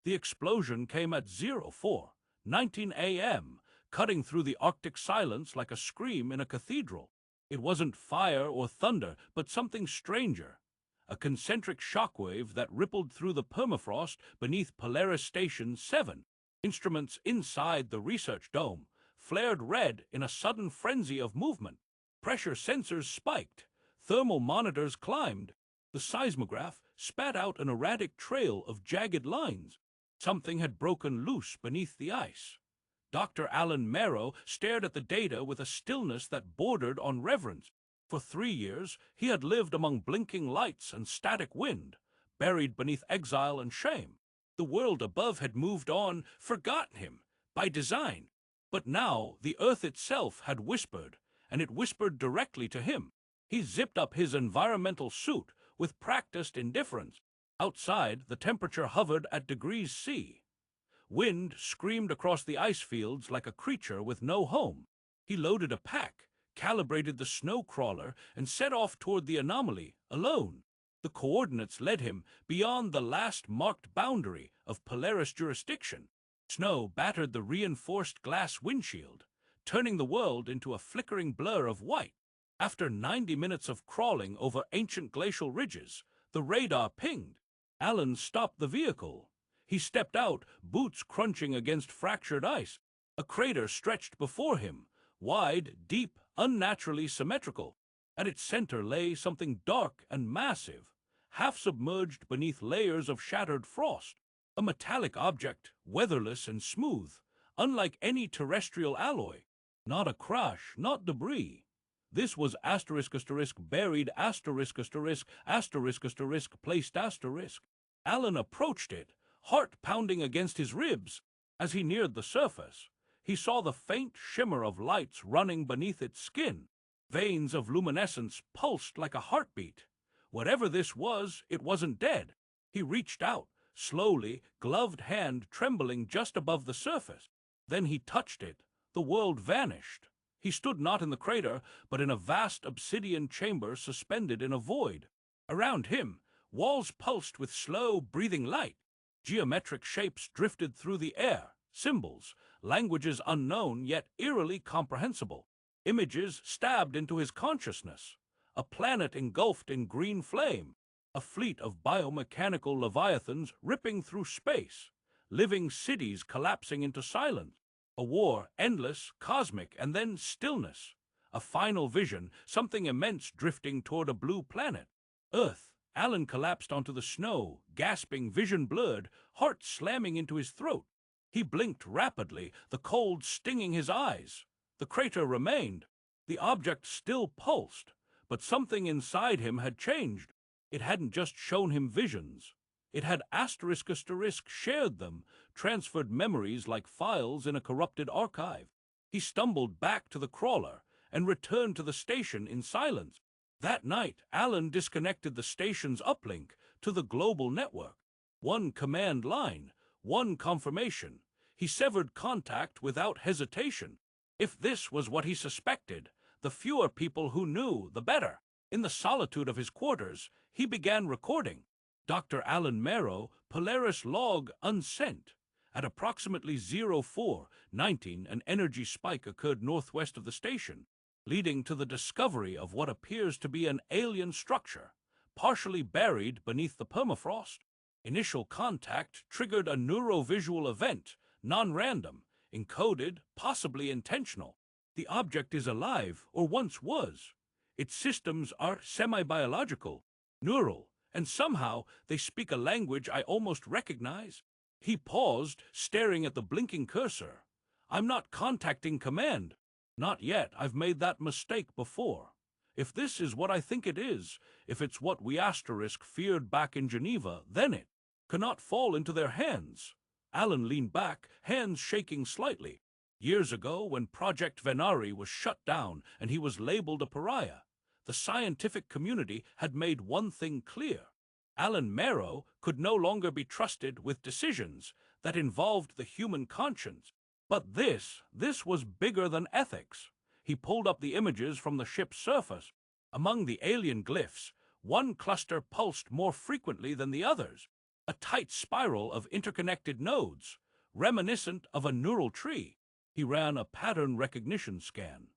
The explosion came at 04:19 a.m., cutting through the Arctic silence like a scream in a cathedral. It wasn't fire or thunder, but something stranger. A concentric shockwave that rippled through the permafrost beneath Polaris Station 7. Instruments inside the research dome flared red in a sudden frenzy of movement. Pressure sensors spiked. Thermal monitors climbed. The seismograph spat out an erratic trail of jagged lines. Something had broken loose beneath the ice. Dr. Alan Merrow stared at the data with a stillness that bordered on reverence. For 3 years, he had lived among blinking lights and static wind, buried beneath exile and shame. The world above had moved on, forgotten him, by design. But now the earth itself had whispered, and it whispered directly to him. He zipped up his environmental suit with practiced indifference. Outside, the temperature hovered at degrees C. Wind screamed across the ice fields like a creature with no home. He loaded a pack, calibrated the snow crawler, and set off toward the anomaly, alone. The coordinates led him beyond the last marked boundary of Polaris jurisdiction. Snow battered the reinforced glass windshield, turning the world into a flickering blur of white. After 90 minutes of crawling over ancient glacial ridges, the radar pinged. Alan stopped the vehicle. He stepped out, boots crunching against fractured ice. A crater stretched before him, wide, deep, unnaturally symmetrical. At its center lay something dark and massive, half submerged beneath layers of shattered frost. A metallic object, weatherless and smooth, unlike any terrestrial alloy. Not a crash, not debris. This was buried placed asterisk. Alan approached it, heart pounding against his ribs. As he neared the surface, he saw the faint shimmer of lights running beneath its skin. Veins of luminescence pulsed like a heartbeat. Whatever this was, it wasn't dead. He reached out, slowly, gloved hand trembling just above the surface. Then he touched it. The world vanished. He stood not in the crater, but in a vast obsidian chamber suspended in a void. Around him, walls pulsed with slow, breathing light. Geometric shapes drifted through the air, symbols, languages unknown yet eerily comprehensible. Images stabbed into his consciousness. A planet engulfed in green flame. A fleet of biomechanical leviathans ripping through space. Living cities collapsing into silence. A war, endless, cosmic, and then stillness. A final vision, something immense drifting toward a blue planet. Earth. Alan collapsed onto the snow, gasping, vision blurred, heart slamming into his throat. He blinked rapidly, the cold stinging his eyes. The crater remained. The object still pulsed, but something inside him had changed. It hadn't just shown him visions. It had shared them, transferred memories like files in a corrupted archive. He stumbled back to the crawler and returned to the station in silence. That night, Alan disconnected the station's uplink to the global network. One command line, one confirmation. He severed contact without hesitation. If this was what he suspected, the fewer people who knew, the better. In the solitude of his quarters, he began recording. Dr. Alan Merrow, Polaris log unsent. At approximately 04:19, an energy spike occurred northwest of the station, leading to the discovery of what appears to be an alien structure, partially buried beneath the permafrost. Initial contact triggered a neurovisual event, non-random, encoded, possibly intentional. The object is alive, or once was. Its systems are semi-biological, neural, and somehow they speak a language I almost recognize. He paused, staring at the blinking cursor. I'm not contacting command. Not yet. I've made that mistake before. If this is what I think it is, if it's what we feared back in Geneva, then it cannot fall into their hands. Alan leaned back, hands shaking slightly. Years ago, when Project Venari was shut down and he was labeled a pariah, the scientific community had made one thing clear. Alan Merrow could no longer be trusted with decisions that involved the human conscience. But this was bigger than ethics. He pulled up the images from the ship's surface. Among the alien glyphs, one cluster pulsed more frequently than the others. a tight spiral of interconnected nodes, reminiscent of a neural tree. He ran a pattern recognition scan.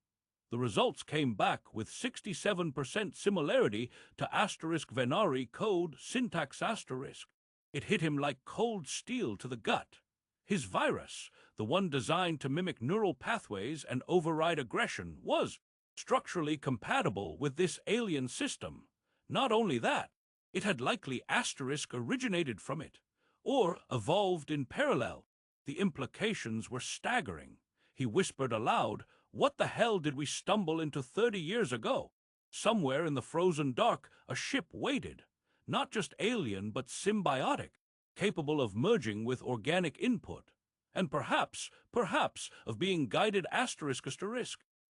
The results came back with 67% similarity to *Venari code syntax asterisk. It hit him like cold steel to the gut. His virus, the one designed to mimic neural pathways and override aggression, was structurally compatible with this alien system. Not only that, it had likely originated from it, or evolved in parallel. The implications were staggering. He whispered aloud, "What the hell did we stumble into 30 years ago?" Somewhere in the frozen dark, a ship waited. Not just alien, but symbiotic, capable of merging with organic input. And perhaps of being guided asterisk.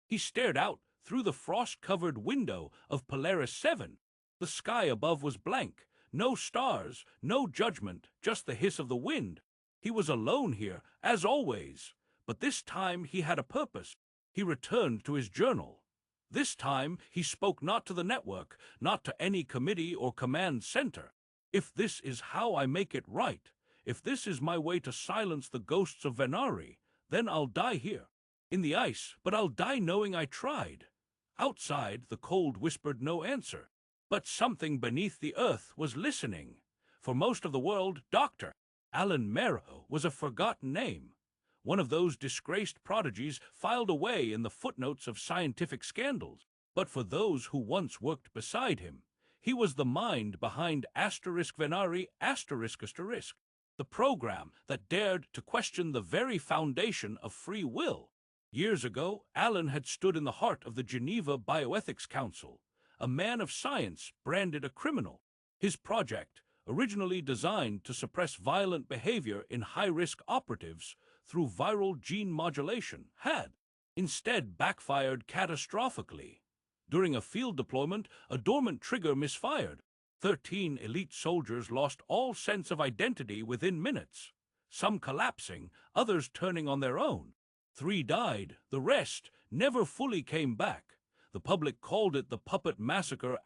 He stared out through the frost-covered window of Polaris 7. The sky above was blank. No stars, no judgment, just the hiss of the wind. He was alone here, as always. But this time he had a purpose. He returned to his journal. This time he spoke not to the network, not to any committee or command center. If this is how I make it right, if this is my way to silence the ghosts of Venari, then I'll die here, in the ice, but I'll die knowing I tried. Outside, the cold whispered no answer. But something beneath the earth was listening. For most of the world, Dr. Alan Merrow was a forgotten name. One of those disgraced prodigies filed away in the footnotes of scientific scandals. But for those who once worked beside him, he was the mind behind *Venari***, the program that dared to question the very foundation of free will. Years ago, Alan had stood in the heart of the Geneva Bioethics Council, a man of science branded a criminal. His project, originally designed to suppress violent behavior in high-risk operatives through viral gene modulation, had instead backfired catastrophically. During a field deployment, a dormant trigger misfired. 13 elite soldiers lost all sense of identity within minutes, some collapsing, others turning on their own. 3 died, the rest never fully came back. The public called it the puppet massacre ***.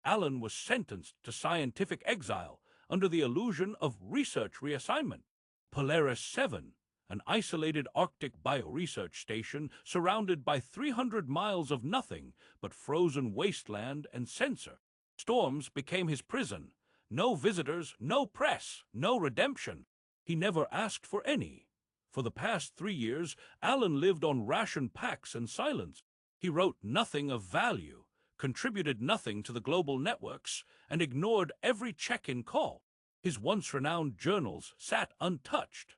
Alan was sentenced to scientific exile under the illusion of research reassignment. Polaris 7, an isolated Arctic bioresearch station surrounded by 300 miles of nothing but frozen wasteland and sensor. Storms became his prison. No visitors, no press, no redemption. He never asked for any. For the past 3 years, Alan lived on ration packs and silence. He wrote nothing of value, contributed nothing to the global networks, and ignored every check-in call. His once renowned journals sat untouched.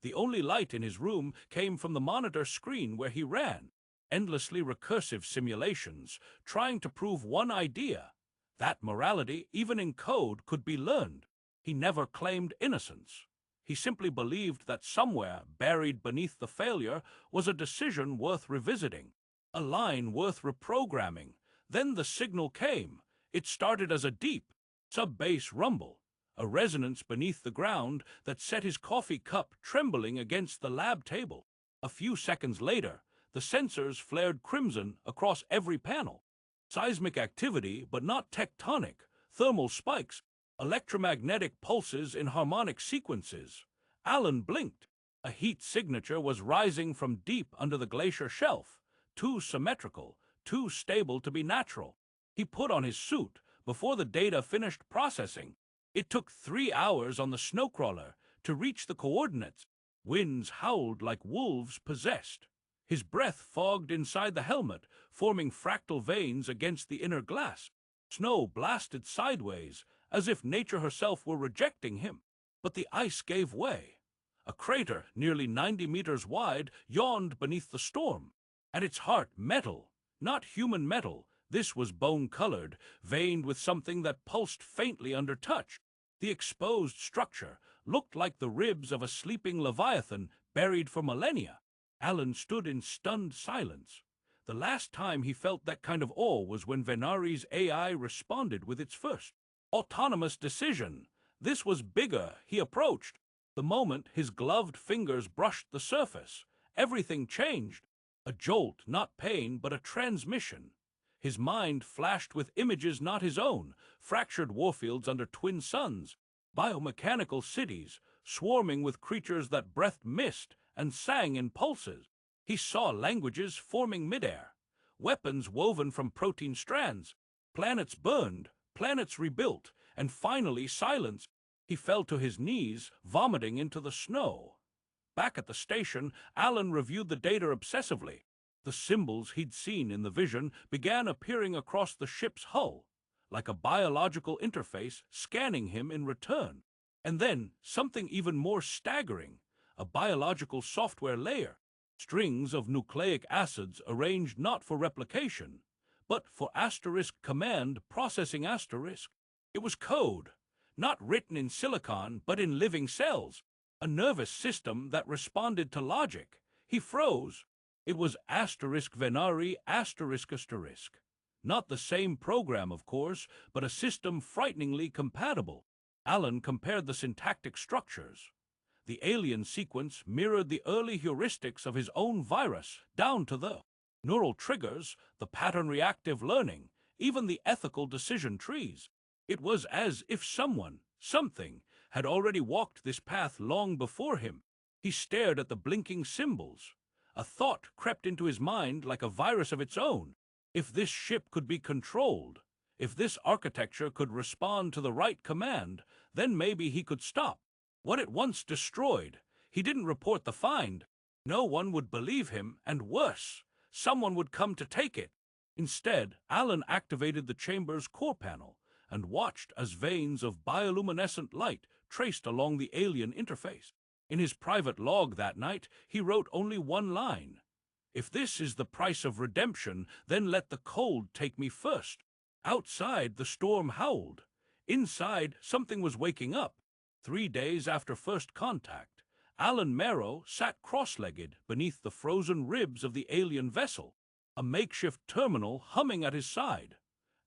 The only light in his room came from the monitor screen where he ran endlessly recursive simulations, trying to prove one idea, that morality, even in code, could be learned. He never claimed innocence. He simply believed that somewhere, buried beneath the failure, was a decision worth revisiting, a line worth reprogramming. Then the signal came. It started as a deep, sub-bass rumble, a resonance beneath the ground that set his coffee cup trembling against the lab table. A few seconds later, the sensors flared crimson across every panel. Seismic activity, but not tectonic, thermal spikes, electromagnetic pulses in harmonic sequences. Alan blinked. A heat signature was rising from deep under the glacier shelf, too symmetrical, too stable to be natural. He put on his suit before the data finished processing. It took 3 hours on the snowcrawler to reach the coordinates. Winds howled like wolves possessed. His breath fogged inside the helmet, forming fractal veins against the inner glass. Snow blasted sideways, as if nature herself were rejecting him. But the ice gave way. A crater nearly 90 meters wide yawned beneath the storm. At its heart, metal, not human metal. This was bone-colored, veined with something that pulsed faintly under touch. The exposed structure looked like the ribs of a sleeping leviathan buried for millennia. Alan stood in stunned silence. The last time he felt that kind of awe was when Venari's AI responded with its first autonomous decision. This was bigger. He approached. The moment his gloved fingers brushed the surface, everything changed. A jolt, not pain, but a transmission. His mind flashed with images not his own, fractured warfields under twin suns, biomechanical cities swarming with creatures that breathed mist and sang in pulses. He saw languages forming midair, weapons woven from protein strands, planets burned, planets rebuilt, and finally silence. He fell to his knees, vomiting into the snow. Back at the station, Alan reviewed the data obsessively. The symbols he'd seen in the vision began appearing across the ship's hull, like a biological interface scanning him in return. And then, something even more staggering, a biological software layer, strings of nucleic acids arranged not for replication, but for asterisk command processing asterisk. It was code, not written in silicon but in living cells, a nervous system that responded to logic. He froze. It was asterisk venari asterisk asterisk. Not the same program, of course, but a system frighteningly compatible. Alan compared the syntactic structures. The alien sequence mirrored the early heuristics of his own virus, down to the neural triggers, the pattern-reactive learning, even the ethical decision trees. It was as if someone, something, had already walked this path long before him. He stared at the blinking symbols. A thought crept into his mind like a virus of its own. If this ship could be controlled, if this architecture could respond to the right command, then maybe he could stop what it once destroyed. He didn't report the find. No one would believe him, and worse, someone would come to take it. Instead, Alan activated the chamber's core panel and watched as veins of bioluminescent light traced along the alien interface. In his private log that night, he wrote only one line. "If this is the price of redemption, then let the cold take me first." Outside, the storm howled. Inside, something was waking up. 3 days after first contact, Alan Marrow sat cross-legged beneath the frozen ribs of the alien vessel, a makeshift terminal humming at his side.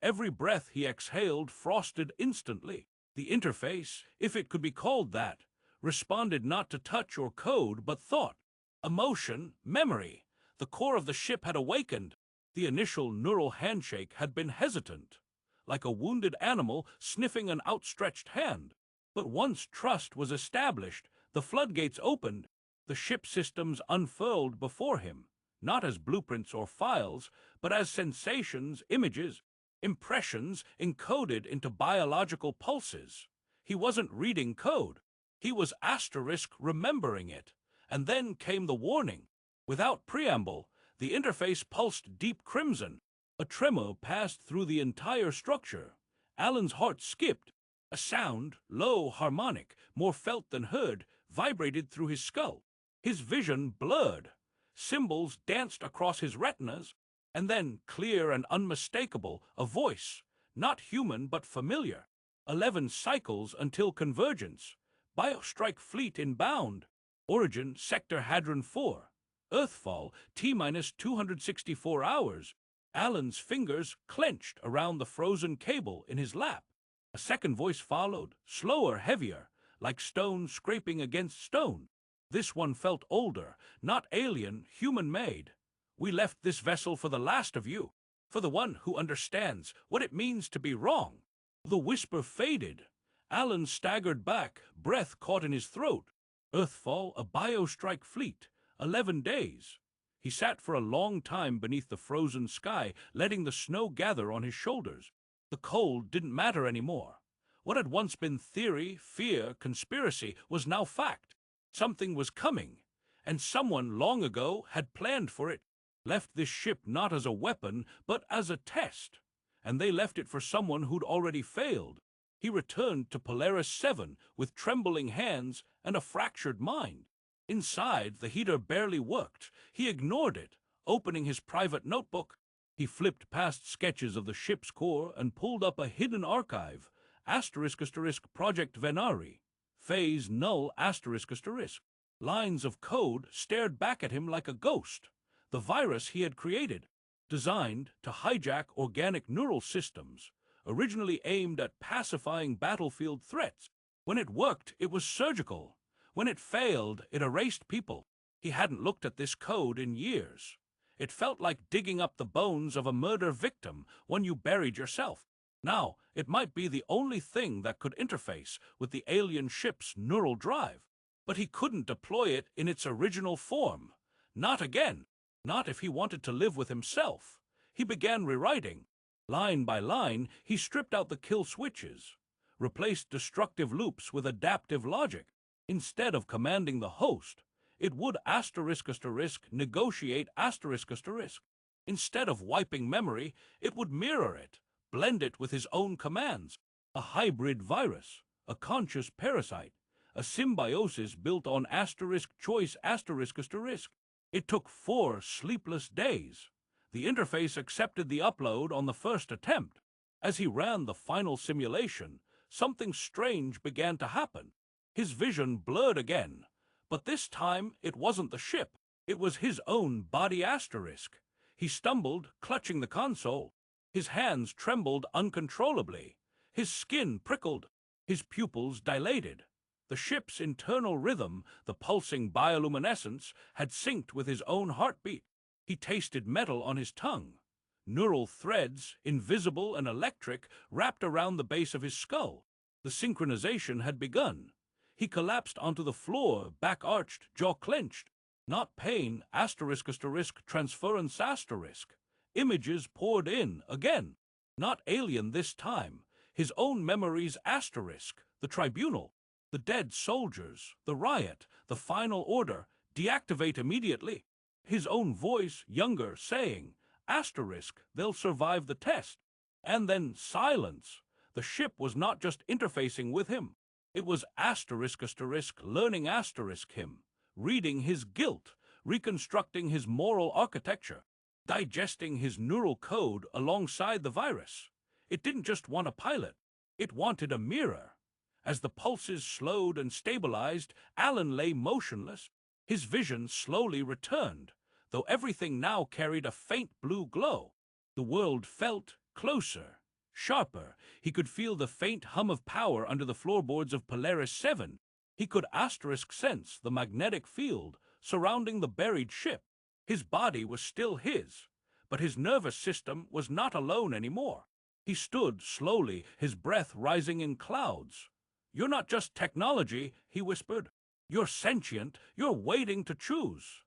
Every breath he exhaled frosted instantly. The interface, if it could be called that, responded not to touch or code, but thought, emotion, memory. The core of the ship had awakened. The initial neural handshake had been hesitant, like a wounded animal sniffing an outstretched hand. But once trust was established, the floodgates opened. The ship systems unfurled before him, not as blueprints or files, but as sensations, images, impressions encoded into biological pulses. He wasn't reading code. He was asterisk remembering it. And then came the warning. Without preamble, the interface pulsed deep crimson. A tremor passed through the entire structure. Alan's heart skipped. A sound, low, harmonic, more felt than heard, vibrated through his skull. His vision blurred. Symbols danced across his retinas, and then, clear and unmistakable, a voice, not human but familiar. 11 cycles until convergence. Biostrike fleet inbound. Origin, Sector Hadron 4. Earthfall, T-minus 264 hours. Alan's fingers clenched around the frozen cable in his lap. A second voice followed, slower, heavier, like stone scraping against stone. This one felt older, not alien, human-made. "We left this vessel for the last of you, for the one who understands what it means to be wrong." The whisper faded. Alan staggered back, breath caught in his throat. Earthfall, a biostrike fleet, 11 days. He sat for a long time beneath the frozen sky, letting the snow gather on his shoulders. The cold didn't matter anymore. What had once been theory, fear, conspiracy was now fact. Something was coming, and someone long ago had planned for it. Left this ship not as a weapon, but as a test. And they left it for someone who'd already failed. He returned to Polaris 7 with trembling hands and a fractured mind. Inside, the heater barely worked. He ignored it, opening his private notebook. He flipped past sketches of the ship's core and pulled up a hidden archive, *** Project Venari, phase null ***. Lines of code stared back at him like a ghost. The virus he had created, designed to hijack organic neural systems, originally aimed at pacifying battlefield threats. When it worked, it was surgical. When it failed, it erased people. He hadn't looked at this code in years. It felt like digging up the bones of a murder victim, one you buried yourself. Now, it might be the only thing that could interface with the alien ship's neural drive, but he couldn't deploy it in its original form. Not again. Not if he wanted to live with himself. He began rewriting. Line by line, he stripped out the kill switches, replaced destructive loops with adaptive logic. Instead of commanding the host, it would negotiate **. Instead of wiping memory, it would mirror it, blend it with his own commands. A hybrid virus, a conscious parasite, a symbiosis built on *choice**. It took 4 sleepless days. The interface accepted the upload on the first attempt. As he ran the final simulation, something strange began to happen. His vision blurred again, but this time it wasn't the ship. It was his own body **. He stumbled, clutching the console. His hands trembled uncontrollably. His skin prickled. His pupils dilated. The ship's internal rhythm, the pulsing bioluminescence, had synced with his own heartbeat. He tasted metal on his tongue. Neural threads, invisible and electric, wrapped around the base of his skull. The synchronization had begun. He collapsed onto the floor, back arched, jaw clenched. Not pain, **transference**. Images poured in, again. Not alien this time. His own memories **. The tribunal. The dead soldiers, the riot, the final order, deactivate immediately. His own voice, younger, saying, **, they'll survive the test. And then silence. The ship was not just interfacing with him. It was **, learning him, reading his guilt, reconstructing his moral architecture, digesting his neural code alongside the virus. It didn't just want a pilot. It wanted a mirror. As the pulses slowed and stabilized, Alan lay motionless. His vision slowly returned, though everything now carried a faint blue glow. The world felt closer, sharper. He could feel the faint hum of power under the floorboards of Polaris 7. He could sense the magnetic field surrounding the buried ship. His body was still his, but his nervous system was not alone anymore. He stood slowly, his breath rising in clouds. "You're not just technology," he whispered. "You're sentient. You're waiting to choose."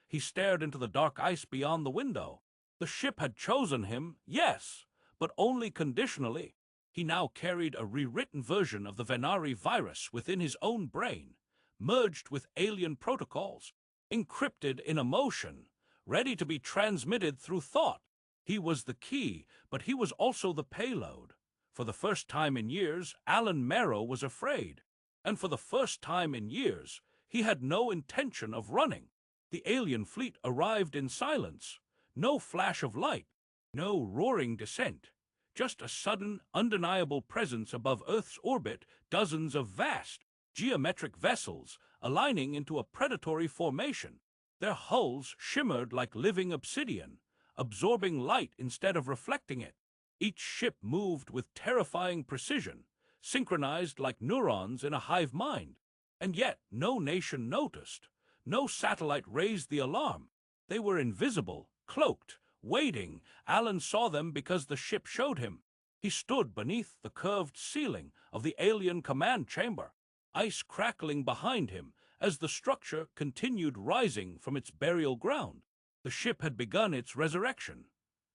He stared into the dark ice beyond the window. The ship had chosen him, yes, but only conditionally. He now carried a rewritten version of the Venari virus within his own brain, merged with alien protocols, encrypted in emotion, ready to be transmitted through thought. He was the key, but he was also the payload. For the first time in years, Alan Marrow was afraid. And for the first time in years, he had no intention of running. The alien fleet arrived in silence. No flash of light, no roaring descent. Just a sudden, undeniable presence above Earth's orbit, dozens of vast, geometric vessels aligning into a predatory formation. Their hulls shimmered like living obsidian, absorbing light instead of reflecting it. Each ship moved with terrifying precision, synchronized like neurons in a hive mind. And yet no nation noticed. No satellite raised the alarm. They were invisible, cloaked, waiting. Alan saw them because the ship showed him. He stood beneath the curved ceiling of the alien command chamber, ice crackling behind him as the structure continued rising from its burial ground. The ship had begun its resurrection.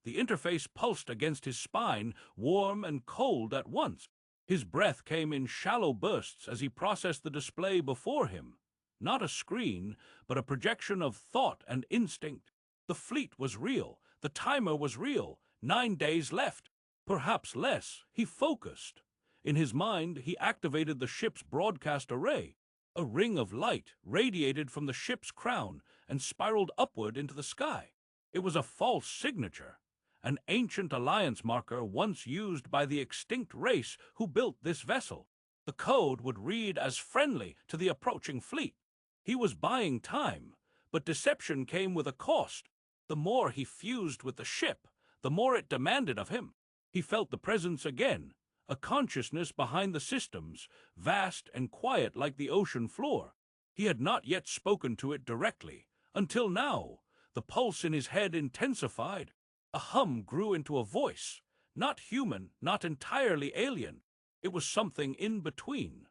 The interface pulsed against his spine, warm and cold at once. His breath came in shallow bursts as he processed the display before him. Not a screen, but a projection of thought and instinct. The fleet was real. The timer was real. 9 days left. Perhaps less. He focused. In his mind, he activated the ship's broadcast array. A ring of light radiated from the ship's crown and spiraled upward into the sky. It was a false signature, an ancient alliance marker once used by the extinct race who built this vessel. The code would read as friendly to the approaching fleet. He was buying time, but deception came with a cost. The more he fused with the ship, the more it demanded of him. He felt the presence again, a consciousness behind the systems, vast and quiet like the ocean floor. He had not yet spoken to it directly, until now. The pulse in his head intensified. A hum grew into a voice, Not human, not entirely alien. It was something in between.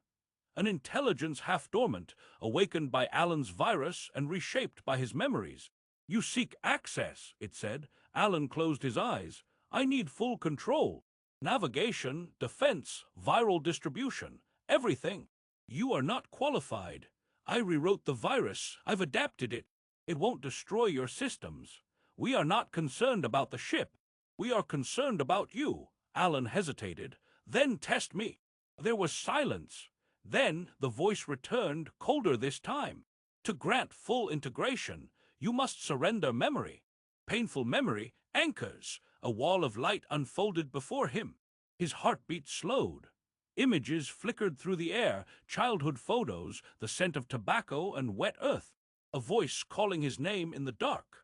An intelligence half dormant, awakened by Alan's virus and reshaped by his memories. You seek access, it said. Alan closed his eyes. I need full control. Navigation, defense, viral distribution, everything. You are not qualified. I rewrote the virus. I've adapted it. It won't destroy your systems. We are not concerned about the ship. We are concerned about you. Alan hesitated. Then test me. There was silence. Then the voice returned, colder this time. To grant full integration, you must surrender memory. Painful memory, anchors. A wall of light unfolded before him. His heartbeat slowed. Images flickered through the air, childhood photos, the scent of tobacco and wet earth. A voice calling his name in the dark.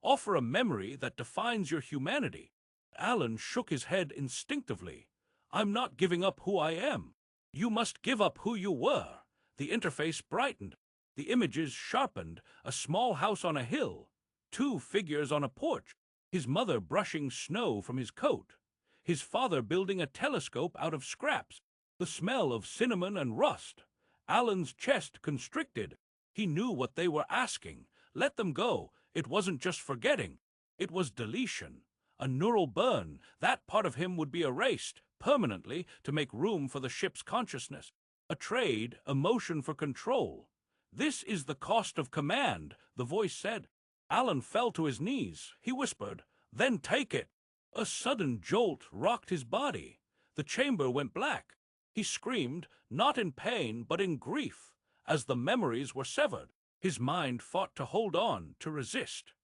Offer a memory that defines your humanity. Alan shook his head instinctively. I'm not giving up who I am. You must give up who you were. The interface brightened. The images sharpened. A small house on a hill. 2 figures on a porch. His mother brushing snow from his coat. His father building a telescope out of scraps. The smell of cinnamon and rust. Alan's chest constricted. He knew what they were asking. Let them go. It wasn't just forgetting. It was deletion. A neural burn. That part of him would be erased permanently to make room for the ship's consciousness. A trade, a motion for control. This is the cost of command, the voice said. Alan fell to his knees. He whispered, then take it. A sudden jolt rocked his body. The chamber went black. He screamed, not in pain but in grief, as the memories were severed. His mind fought to hold on, to resist.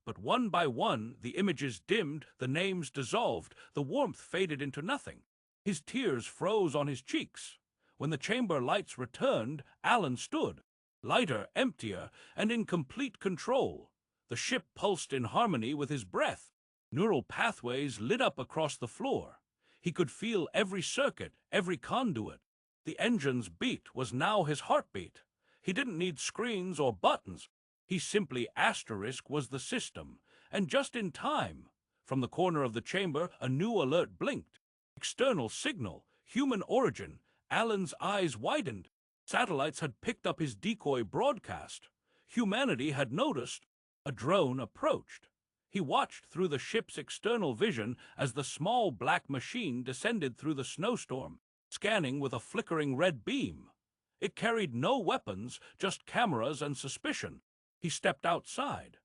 But one by one, the images dimmed, the names dissolved, the warmth faded into nothing. His tears froze on his cheeks. When the chamber lights returned, Alan stood, lighter, emptier, and in complete control. The ship pulsed in harmony with his breath. Neural pathways lit up across the floor. He could feel every circuit, every conduit. The engine's beat was now his heartbeat. He didn't need screens or buttons. He simply asterisk was the system, and just in time. From the corner of the chamber, a new alert blinked. External signal, human origin. Alan's eyes widened. Satellites had picked up his decoy broadcast. Humanity had noticed. A drone approached. He watched through the ship's external vision as the small black machine descended through the snowstorm, scanning with a flickering red beam. It carried no weapons, just cameras and suspicion. He stepped outside.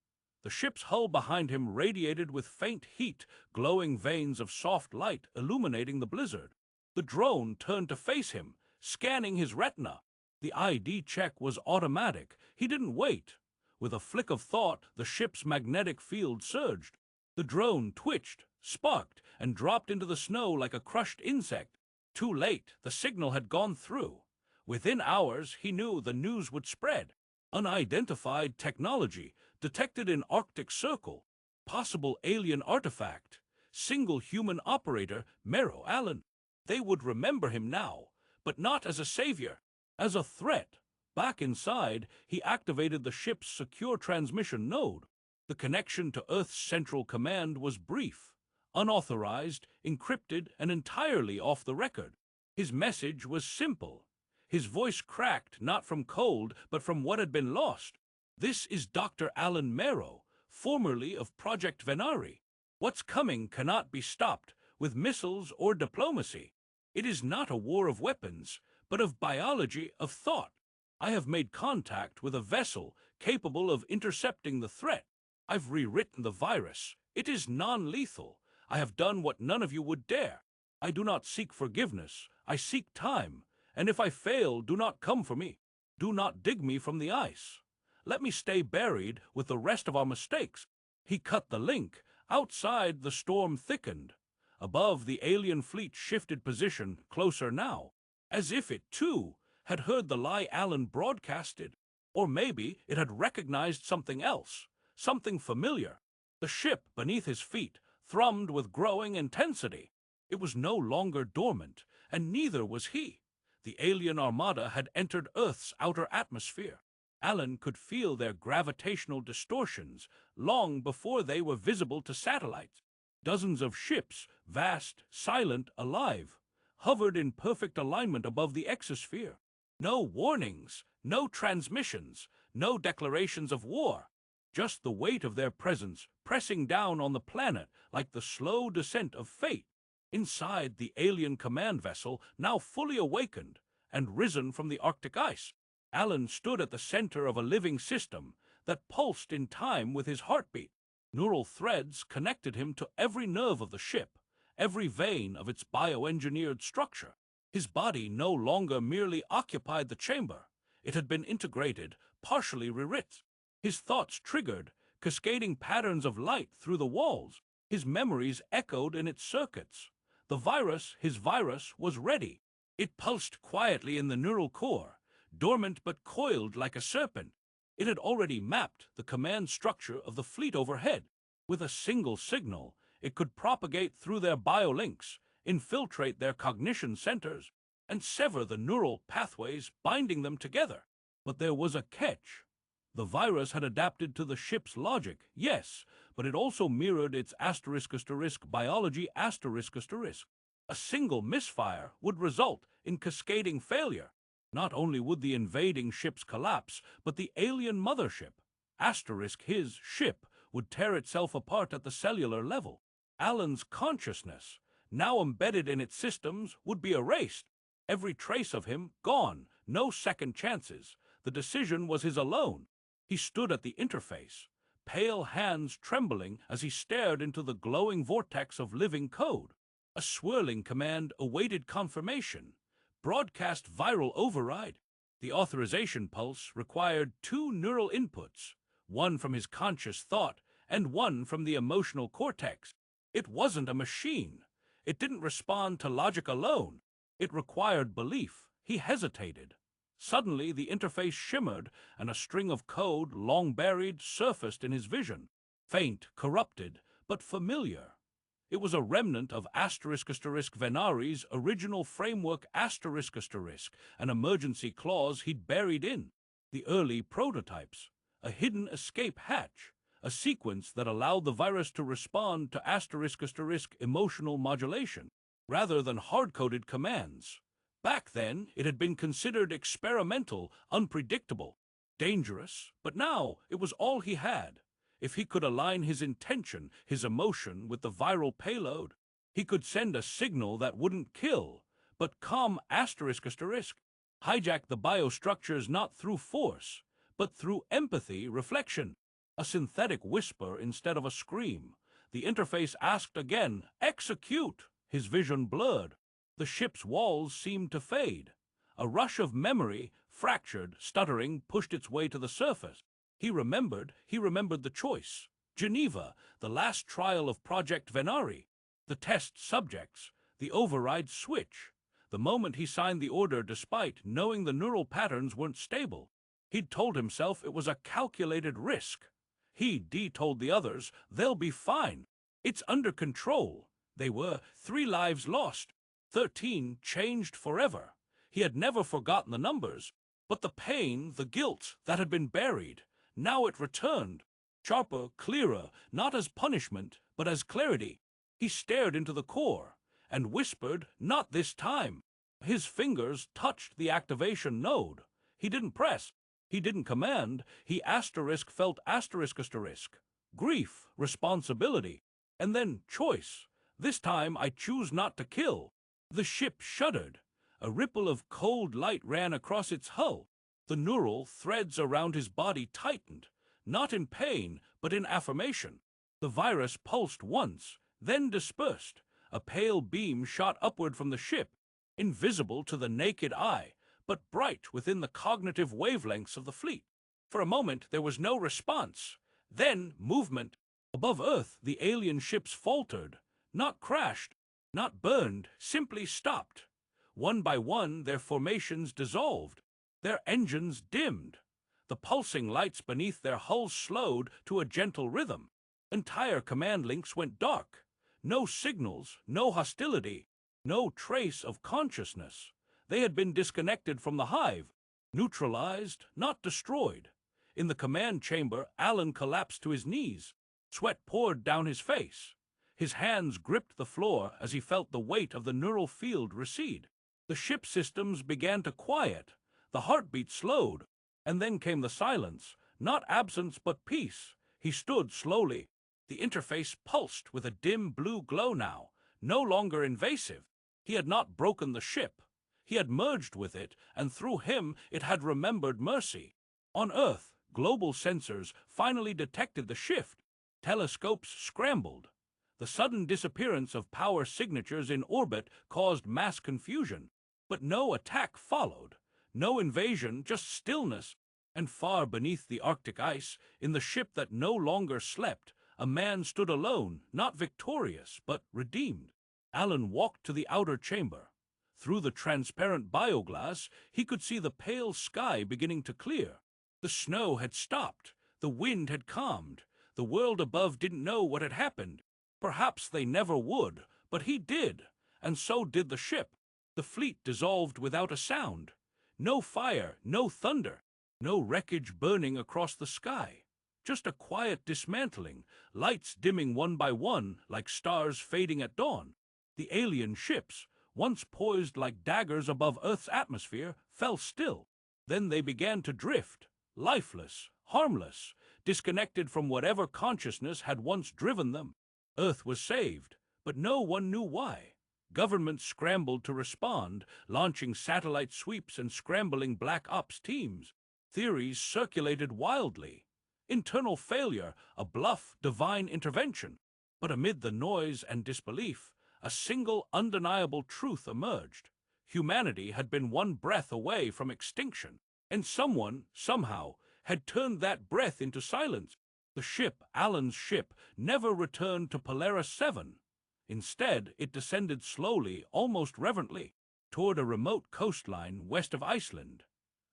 The ship's hull behind him radiated with faint heat, glowing veins of soft light illuminating the blizzard. The drone turned to face him, scanning his retina. The ID check was automatic. He didn't wait. With a flick of thought, the ship's magnetic field surged. The drone twitched, sparked, and dropped into the snow like a crushed insect. Too late, the signal had gone through. Within hours, he knew the news would spread. Unidentified technology, detected in Arctic Circle. Possible alien artifact. Single human operator, Mero Allen. They would remember him now, but not as a savior, as a threat. Back inside, he activated the ship's secure transmission node. The connection to Earth's central command was brief, unauthorized, encrypted, and entirely off the record. His message was simple. His voice cracked not from cold, but from what had been lost. This is Dr. Alan Mero, formerly of Project Venari. What's coming cannot be stopped with missiles or diplomacy. It is not a war of weapons, but of biology, of thought. I have made contact with a vessel capable of intercepting the threat. I've rewritten the virus. It is non-lethal. I have done what none of you would dare. I do not seek forgiveness. I seek time. And if I fail, do not come for me. Do not dig me from the ice. Let me stay buried with the rest of our mistakes. He cut the link. Outside, the storm thickened. Above, the alien fleet shifted position, closer now. As if it, too, had heard the lie Alan broadcasted. Or maybe it had recognized something else, something familiar. The ship beneath his feet thrummed with growing intensity. It was no longer dormant, and neither was he. The alien Armada had entered Earth's outer atmosphere. Alan could feel their gravitational distortions long before they were visible to satellites. Dozens of ships, vast, silent, alive, hovered in perfect alignment above the exosphere. No warnings, no transmissions, no declarations of war. Just the weight of their presence pressing down on the planet like the slow descent of fate. Inside the alien command vessel, now fully awakened and risen from the Arctic ice, Alan stood at the center of a living system that pulsed in time with his heartbeat. Neural threads connected him to every nerve of the ship, every vein of its bioengineered structure. His body no longer merely occupied the chamber. It had been integrated, partially rewritten. His thoughts triggered, cascading patterns of light through the walls. His memories echoed in its circuits. His virus, was ready. It pulsed quietly in the neural core, dormant but coiled like a serpent. It had already mapped the command structure of the fleet overhead. With a single signal, it could propagate through their biolinks, infiltrate their cognition centers, and sever the neural pathways binding them together. But there was a catch. The virus had adapted to the ship's logic, yes, but it also mirrored its *** biology ***. A single misfire would result in cascading failure. Not only would the invading ships collapse, but the alien mothership, his ship, would tear itself apart at the cellular level. Alan's consciousness, now embedded in its systems, would be erased. Every trace of him gone, no second chances. The decision was his alone. He stood at the interface, pale hands trembling as he stared into the glowing vortex of living code. A swirling command awaited confirmation. Broadcast viral override. The authorization pulse required 2 neural inputs, one from his conscious thought and one from the emotional cortex. It wasn't a machine. It didn't respond to logic alone. It required belief. He hesitated. Suddenly, the interface shimmered, and a string of code, long buried, surfaced in his vision. Faint, corrupted, but familiar. It was a remnant of *** Venari's original framework ***, an emergency clause he'd buried in. The early prototypes, a hidden escape hatch, a sequence that allowed the virus to respond to *** emotional modulation, rather than hard-coded commands. Back then, it had been considered experimental, unpredictable, dangerous, but now it was all he had. If he could align his intention, his emotion, with the viral payload, he could send a signal that wouldn't kill, but calm ***, hijack the biostructures not through force, but through empathy, reflection. A synthetic whisper instead of a scream. The interface asked again, "Execute!" His vision blurred. The ship's walls seemed to fade. A rush of memory, fractured, stuttering, pushed its way to the surface. He remembered the choice. Geneva, the last trial of Project Venari. The test subjects, the override switch. The moment he signed the order despite knowing the neural patterns weren't stable. He'd told himself it was a calculated risk. He told the others, they'll be fine. It's under control. They were 3 lives lost. 13 changed forever. He had never forgotten the numbers, but the pain, the guilt that had been buried, now it returned. Sharper, clearer, not as punishment, but as clarity. He stared into the core and whispered, "Not this time." His fingers touched the activation node. He didn't press. He didn't command. He felt ***. Grief, responsibility, and then choice. This time I choose not to kill. The ship shuddered. A ripple of cold light ran across its hull. The neural threads around his body tightened, not in pain, but in affirmation. The virus pulsed once, then dispersed. A pale beam shot upward from the ship, invisible to the naked eye, but bright within the cognitive wavelengths of the fleet. For a moment there was no response. Then movement. Above Earth, the alien ships faltered, not crashed, not burned, simply stopped. One by one, their formations dissolved. Their engines dimmed. The pulsing lights beneath their hulls slowed to a gentle rhythm. Entire command links went dark. No signals, no hostility, no trace of consciousness. They had been disconnected from the hive, neutralized, not destroyed. In the command chamber, Alan collapsed to his knees. Sweat poured down his face. His hands gripped the floor as he felt the weight of the neural field recede. The ship systems began to quiet, the heartbeat slowed, and then came the silence, not absence but peace. He stood slowly. The interface pulsed with a dim blue glow now, no longer invasive. He had not broken the ship. He had merged with it, and through him it had remembered mercy. On Earth, global sensors finally detected the shift. Telescopes scrambled. The sudden disappearance of power signatures in orbit caused mass confusion. But no attack followed. No invasion, just stillness. And far beneath the Arctic ice, in the ship that no longer slept, a man stood alone, not victorious, but redeemed. Alan walked to the outer chamber. Through the transparent bioglass, he could see the pale sky beginning to clear. The snow had stopped. The wind had calmed. The world above didn't know what had happened. Perhaps they never would, but he did, and so did the ship. The fleet dissolved without a sound. No fire, no thunder, no wreckage burning across the sky. Just a quiet dismantling, lights dimming one by one like stars fading at dawn. The alien ships, once poised like daggers above Earth's atmosphere, fell still. Then they began to drift, lifeless, harmless, disconnected from whatever consciousness had once driven them. Earth was saved, but no one knew why. Governments scrambled to respond, launching satellite sweeps and scrambling black ops teams. Theories circulated wildly. Internal failure, a bluff, divine intervention. But amid the noise and disbelief, a single undeniable truth emerged. Humanity had been one breath away from extinction, and someone, somehow, had turned that breath into silence. The ship, Alan's ship, never returned to Polaris 7. Instead, it descended slowly, almost reverently, toward a remote coastline west of Iceland.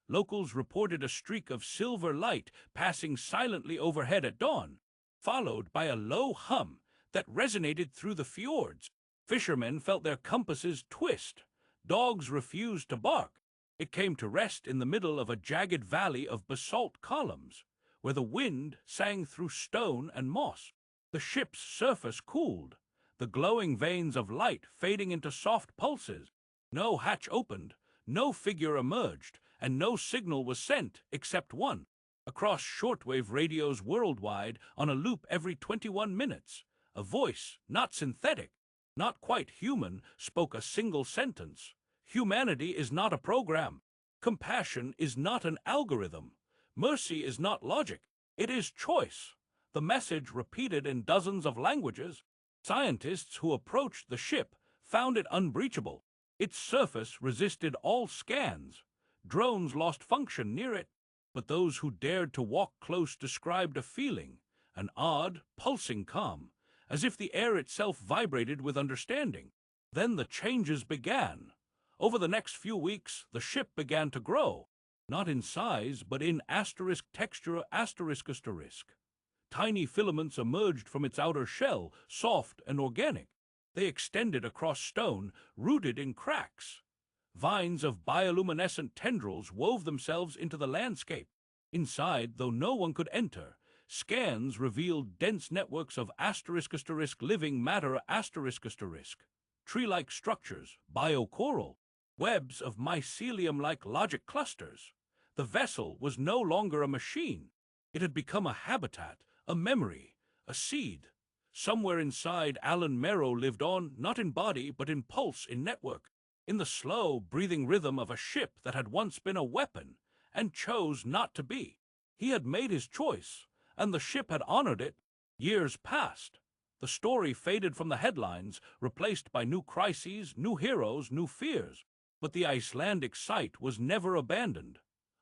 Locals reported a streak of silver light passing silently overhead at dawn, followed by a low hum that resonated through the fjords. Fishermen felt their compasses twist. Dogs refused to bark. It came to rest in the middle of a jagged valley of basalt columns, where the wind sang through stone and moss. The ship's surface cooled, the glowing veins of light fading into soft pulses. No hatch opened, no figure emerged, and no signal was sent except one. Across shortwave radios worldwide, on a loop every 21 minutes, a voice, not synthetic, not quite human, spoke a single sentence. Humanity is not a program. Compassion is not an algorithm. Mercy is not logic. It is choice. The message, repeated in dozens of languages. Scientists who approached the ship found it unbreachable. Its surface resisted all scans. Drones lost function near it. But those who dared to walk close described a feeling, an odd, pulsing calm, as if the air itself vibrated with understanding. Then the changes began. Over the next few weeks, the ship began to grow, not in size, but in asterisk texture asterisk asterisk. Tiny filaments emerged from its outer shell, soft and organic. They extended across stone, rooted in cracks. Vines of bioluminescent tendrils wove themselves into the landscape. Inside, though no one could enter, scans revealed dense networks of asterisk asterisk living matter asterisk asterisk, tree-like structures, biocoral, webs of mycelium-like logic clusters. The vessel was no longer a machine. It had become a habitat, a memory, a seed. Somewhere inside, Alan Merrow lived on, not in body, but in pulse, in network, in the slow, breathing rhythm of a ship that had once been a weapon, and chose not to be. He had made his choice, and the ship had honored it. Years passed. The story faded from the headlines, replaced by new crises, new heroes, new fears. But the Icelandic site was never abandoned.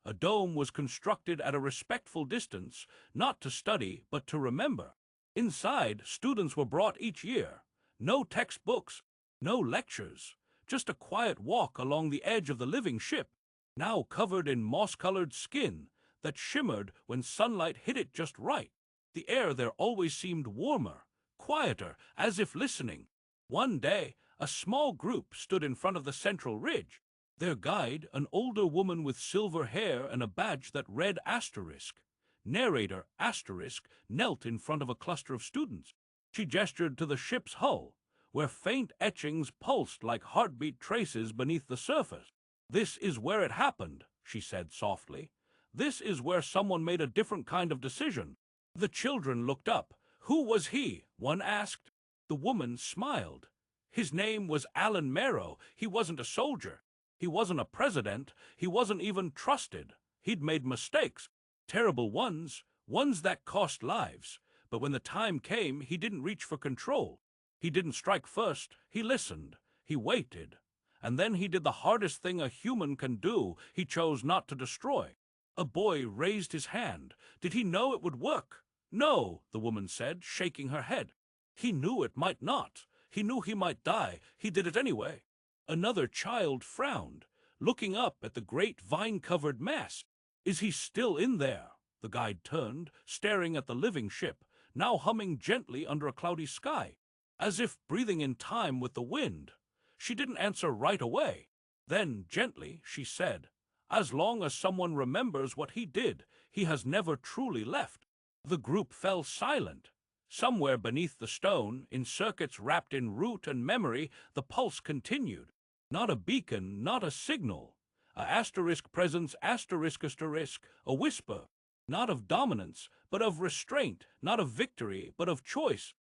A dome was constructed at a respectful distance, not to study, but to remember. Inside, students were brought each year. No textbooks, no lectures, just a quiet walk along the edge of the living ship, now covered in moss-colored skin that shimmered when sunlight hit it just right. The air there always seemed warmer, quieter, as if listening. One day, a small group stood in front of the central ridge. Their guide, an older woman with silver hair and a badge that read asterisk. Narrator asterisk knelt in front of a cluster of students. She gestured to the ship's hull, where faint etchings pulsed like heartbeat traces beneath the surface. "This is where it happened," she said softly. "This is where someone made a different kind of decision." The children looked up. "Who was he?" one asked. The woman smiled. "His name was Alan Marrow. He wasn't a soldier. He wasn't a president. He wasn't even trusted. He'd made mistakes, terrible ones, ones that cost lives. But when the time came, he didn't reach for control. He didn't strike first. He listened. He waited. And then he did the hardest thing a human can do. He chose not to destroy." A boy raised his hand. "Did he know it would work?" "No," the woman said, shaking her head. "He knew it might not. He knew he might die. He did it anyway." Another child frowned, looking up at the great vine-covered mass. "Is he still in there?" The guide turned, staring at the living ship, now humming gently under a cloudy sky, as if breathing in time with the wind. She didn't answer right away. Then, gently, she said, "As long as someone remembers what he did, he has never truly left." The group fell silent. Somewhere beneath the stone, in circuits wrapped in root and memory, the pulse continued. Not a beacon, not a signal. A asterisk presence, asterisk, asterisk, a whisper. Not of dominance, but of restraint. Not of victory, but of choice.